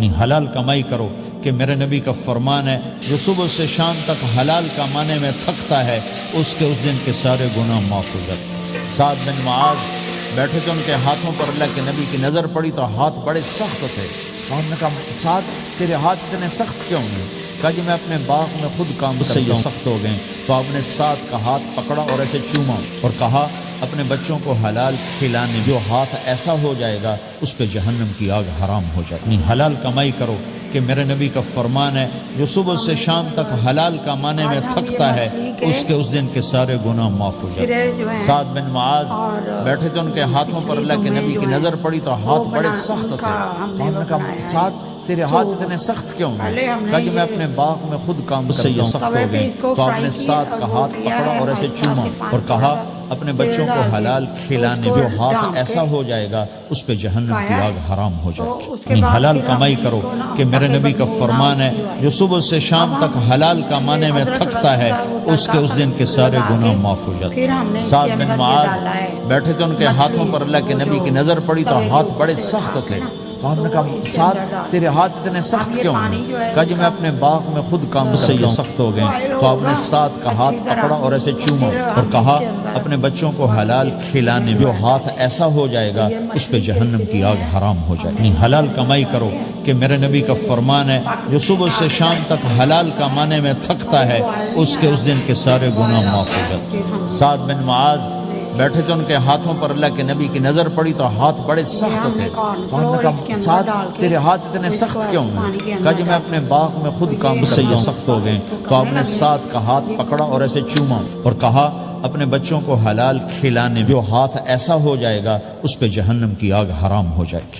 حلال کمائی کرو کہ میرے نبی کا فرمان ہے جو صبح سے شام تک حلال کمانے میں تھکتا ہے اس دن کے سارے گناہ معاف ہو جاتے ہیں۔ سعد بن معاذ بیٹھے تھے، ان کے ہاتھوں پر اللہ کے نبی کی نظر پڑی تو ہاتھ بڑے سخت تھے۔ انہوں نے کہا سعد تیرے ہاتھ اتنے سخت کیوں ہیں؟ کہا جی میں اپنے باغ میں خود کام کرتا ہوں، سخت ہو گئے۔ تو آپ نے سعد کا ہاتھ پکڑا اور ایسے چوما اور کہا اپنے بچوں کو حلال کھلانے جو ہاتھ ایسا ہو جائے گا اس پہ جہنم کی آگ حرام ہو جائے گی۔ حلال کمائی کرو کہ میرے نبی کا فرمان ہے جو صبح سے شام تک حلال کمانے میں تھکتا ہے اس دن کے سارے گناہ معاف ہو جاتے ہیں۔ سعد بن معاذ بیٹھے تھے، ان کے ہاتھوں پر اللہ کے نبی کی نظر پڑی تو ہاتھ بڑے سخت تھے۔ انہوں نے کہا سعد تیرے ہاتھ اتنے سخت کیوں ہیں؟ کہا جی میں اپنے باغ میں خود کام کرتا ہوں، سخت ہو گئے۔ تو آپ نے سعد کا ہاتھ پکڑا اور ایسے چوما اور کہا اپنے بچوں کو حلال کھلانے جو ہاتھ ایسا ہو جائے گا اس پہ جہنم کی آگ حرام ہو جائے گی۔ حلال کمائی کرو کہ میرے نبی کا فرمان ہے جو صبح سے شام تک حلال کمانے میں تھکتا ہے اس دن کے سارے گناہ معاف ہو جاتے ہیں۔ سعد بن معاذ بیٹھے تھے، ان کے ہاتھوں پر اللہ کے نبی کی نظر پڑی تو ہاتھ بڑے سخت تھے۔ تو ہم نے کہا سعد تیرے ہاتھ اتنے سخت کیوں ہیں؟ کہا جی میں اپنے باغ میں خود کام کرتا ہوں، سخت ہو گئے۔ تو آپ نے سعد کا ہاتھ پکڑا اور ایسے چوما اور کہا اپنے بچوں کو حلال کھلانے جو ہاتھ ایسا ہو جائے گا اس پہ جہنم کی آگ حرام ہو جائے گی۔ حلال کمائی کرو کہ میرے نبی کا فرمان ہے جو صبح سے شام تک حلال کمانے میں تھکتا ہے اس دن کے سارے گناہ معاف ہو جاتے ہیں۔ سعد بن معاذ بیٹھے تھے، ان کے ہاتھوں پر اللہ کے نبی کی نظر پڑی تو ہاتھ بڑے سخت تھے۔ تو ہم نے کہا سعد تیرے ہاتھ اتنے سخت کیوں ہیں؟ کہا جی میں اپنے باغ میں خود کام کرتا ہوں، سخت ہو گئے۔ تو آپ نے سعد کا ہاتھ پکڑا اور ایسے چوما اور کہا اپنے بچوں کو حلال کھلانے جو ہاتھ ایسا ہو جائے گا اس پہ جہنم کی آگ حرام ہو جائے گی۔